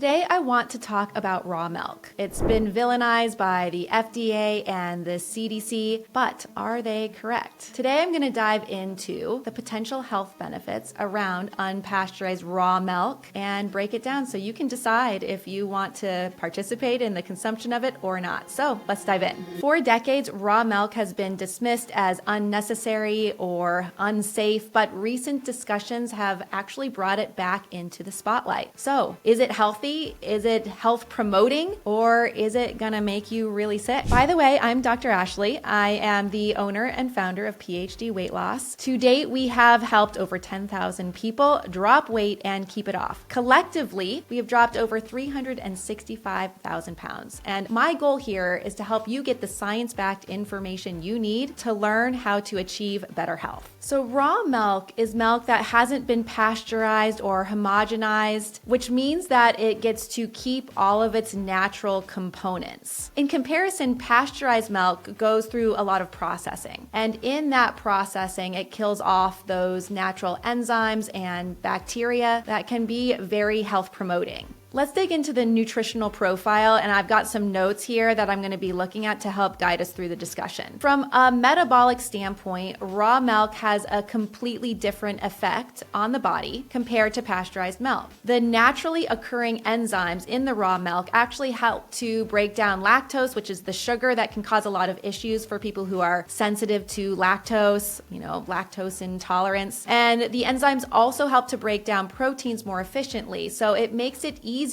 Today I want to talk about raw milk. It's been villainized by the FDA and the CDC, but are they correct? Today I'm going to dive into the potential health benefits around unpasteurized raw milk and break it down so you can decide if you want to participate in the consumption of it or not. So let's dive in. For decades, raw milk has been dismissed as unnecessary or unsafe, but recent discussions have actually brought it back into the spotlight. So is it healthy? Is it health promoting, or is it gonna make you really sick? By the way, I'm Dr. Ashley. I am the owner and founder of PhD Weight Loss. To date, we have helped over 10,000 people drop weight and keep it off. Collectively, we have dropped over 365,000 pounds. And my goal here is to help you get the science-backed information you need to learn how to achieve better health. So raw milk is milk that hasn't been pasteurized or homogenized, which means that it gets to keep all of its natural components. In comparison, pasteurized milk goes through a lot of processing. And in that processing, it kills off those natural enzymes and bacteria that can be very health promoting. Let's dig into the nutritional profile, and I've got some notes here that I'm going to be looking at to help guide us through the discussion. From a metabolic standpoint, raw milk has a completely different effect on the body compared to pasteurized milk. The naturally occurring enzymes in the raw milk actually help to break down lactose, which is the sugar that can cause a lot of issues for people who are sensitive to lactose, lactose intolerance. And the enzymes also help to break down proteins more efficiently, so it makes it easier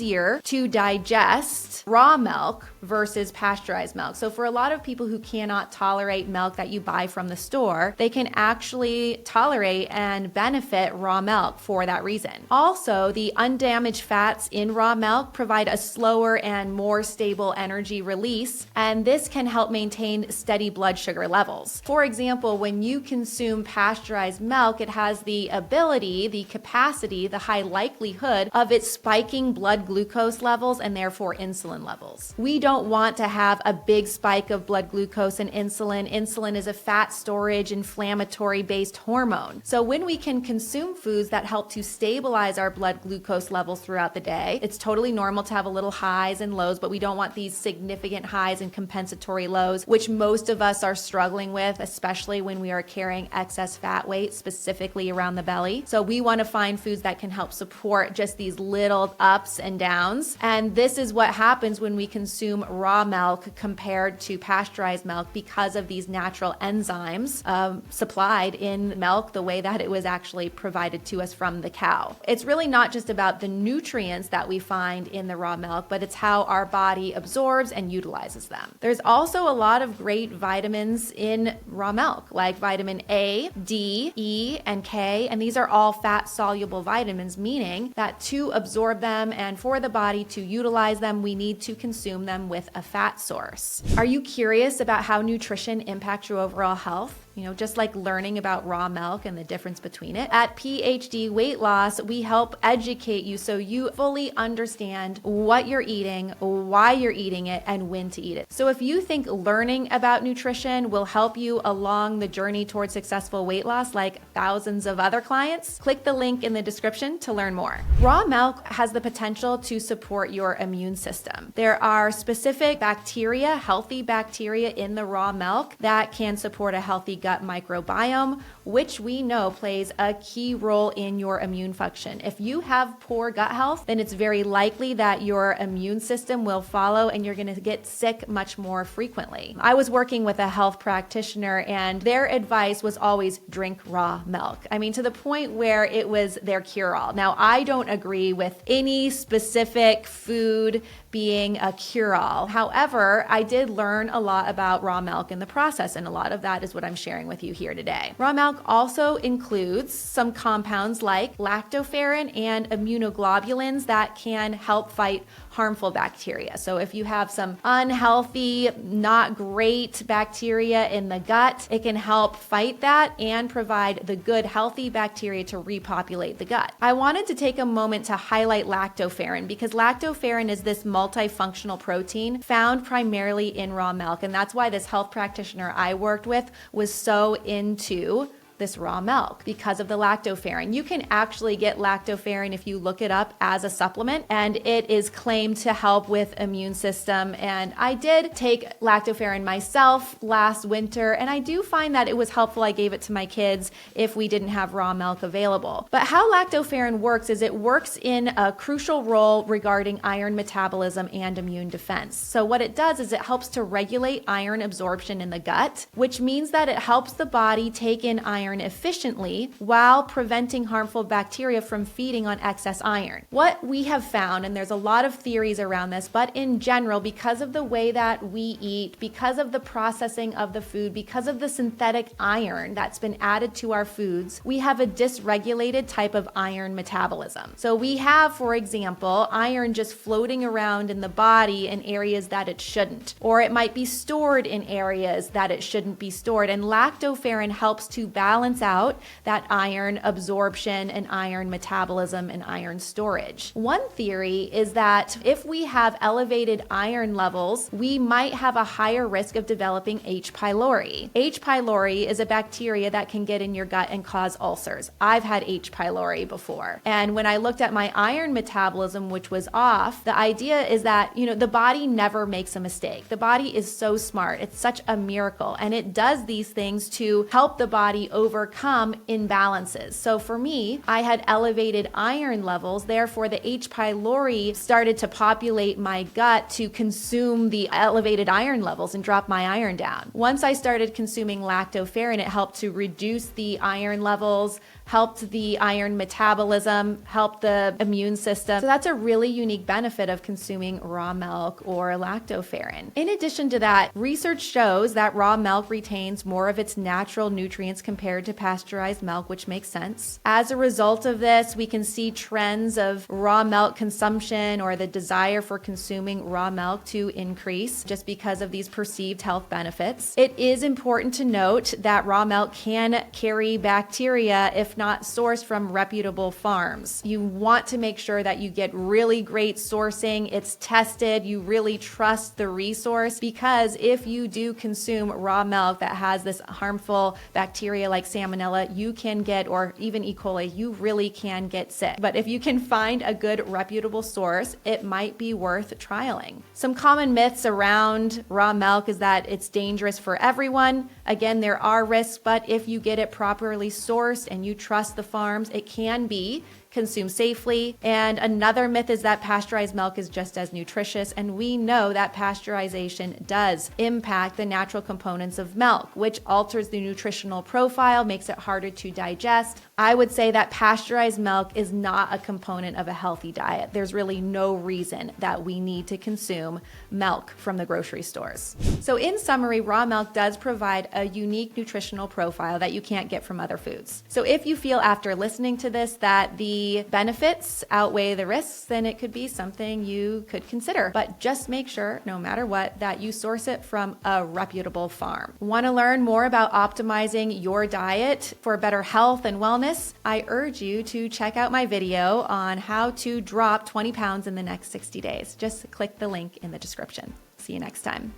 to digest raw milk versus pasteurized milk. So for a lot of people who cannot tolerate milk that you buy from the store, they can actually tolerate and benefit raw milk for that reason. Also, the undamaged fats in raw milk provide a slower and more stable energy release, and this can help maintain steady blood sugar levels. For example, when you consume pasteurized milk, it has the ability, the capacity, the high likelihood of it spiking blood glucose levels and therefore insulin levels. We don't want to have a big spike of blood glucose and insulin. Insulin is a fat storage, inflammatory based hormone. So when we can consume foods that help to stabilize our blood glucose levels throughout the day, it's totally normal to have a little highs and lows, but we don't want these significant highs and compensatory lows, which most of us are struggling with, especially when we are carrying excess fat weight, specifically around the belly. So we want to find foods that can help support just these little ups and downs. And this is what happens when we consume raw milk compared to pasteurized milk because of these natural enzymes supplied in milk the way that it was actually provided to us from the cow. It's really not just about the nutrients that we find in the raw milk, but it's how our body absorbs and utilizes them. There's also a lot of great vitamins in raw milk, like vitamin A, D, E, and K, and these are all fat-soluble vitamins, meaning that to absorb them and for the body to utilize them, we need to consume them with a fat source. Are you curious about how nutrition impacts your overall health? Just like learning about raw milk and the difference between it. At PhD Weight Loss, we help educate you so you fully understand what you're eating, why you're eating it, and when to eat it. So if you think learning about nutrition will help you along the journey towards successful weight loss like thousands of other clients, click the link in the description to learn more. Raw milk has the potential to support your immune system. There are specific bacteria, healthy bacteria in the raw milk that can support a healthy gut microbiome, which we know plays a key role in your immune function. If you have poor gut health, then it's very likely that your immune system will follow and you're going to get sick much more frequently. I was working with a health practitioner and their advice was always drink raw milk. To the point where it was their cure-all. Now, I don't agree with any specific food being a cure-all. However, I did learn a lot about raw milk in the process, and a lot of that is what I'm sharing with you here today. Raw milk also includes some compounds like lactoferrin and immunoglobulins that can help fight harmful bacteria. So if you have some unhealthy, not great bacteria in the gut, it can help fight that and provide the good, healthy bacteria to repopulate the gut. I wanted to take a moment to highlight lactoferrin because lactoferrin is this multifunctional protein found primarily in raw milk. And that's why this health practitioner I worked with was so into this raw milk because of the lactoferrin. You can actually get lactoferrin if you look it up as a supplement, and it is claimed to help with immune system. And I did take lactoferrin myself last winter, and I do find that it was helpful. I gave it to my kids if we didn't have raw milk available. But how lactoferrin works is it works in a crucial role regarding iron metabolism and immune defense. So what it does is it helps to regulate iron absorption in the gut, which means that it helps the body take in iron efficiently while preventing harmful bacteria from feeding on excess iron. What we have found, and there's a lot of theories around this, but in general, because of the way that we eat, because of the processing of the food, because of the synthetic iron that's been added to our foods, we have a dysregulated type of iron metabolism. So we have, for example, iron just floating around in the body in areas that it shouldn't, or it might be stored in areas that it shouldn't be stored. And lactoferrin helps to balance out that iron absorption and iron metabolism and iron storage. One theory is that if we have elevated iron levels, we might have a higher risk of developing H. pylori. H. pylori is a bacteria that can get in your gut and cause ulcers. I've had H. pylori before. And when I looked at my iron metabolism, which was off, the idea is that, the body never makes a mistake. The body is so smart. It's such a miracle. And it does these things to help the body overcome imbalances. So for me, I had elevated iron levels. Therefore, the H. pylori started to populate my gut to consume the elevated iron levels and drop my iron down. Once I started consuming lactoferrin, it helped to reduce the iron levels, helped the iron metabolism, helped the immune system. So that's a really unique benefit of consuming raw milk or lactoferrin. In addition to that, research shows that raw milk retains more of its natural nutrients compared to pasteurized milk, which makes sense. As a result of this, we can see trends of raw milk consumption or the desire for consuming raw milk to increase just because of these perceived health benefits. It is important to note that raw milk can carry bacteria if not sourced from reputable farms. You want to make sure that you get really great sourcing, it's tested, you really trust the resource, because if you do consume raw milk that has this harmful bacteria like salmonella, you can get, or even E. coli, you really can get sick. But if you can find a good reputable source, it might be worth trialing. Some common myths around raw milk is that it's dangerous for everyone. Again, there are risks, but if you get it properly sourced and you trust the farms, it can be consumed safely. And another myth is that pasteurized milk is just as nutritious, and we know that pasteurization does impact the natural components of milk, which alters the nutritional profile, makes it harder to digest. I would say that pasteurized milk is not a component of a healthy diet. There's really no reason that we need to consume milk from the grocery stores. So in summary, raw milk does provide a unique nutritional profile that you can't get from other foods. So if you feel after listening to this that the benefits outweigh the risks, then it could be something you could consider. But just make sure, no matter what, that you source it from a reputable farm. Want to learn more about optimizing your diet for better health and wellness? I urge you to check out my video on how to drop 20 pounds in the next 60 days. Just click the link in the description. See you next time.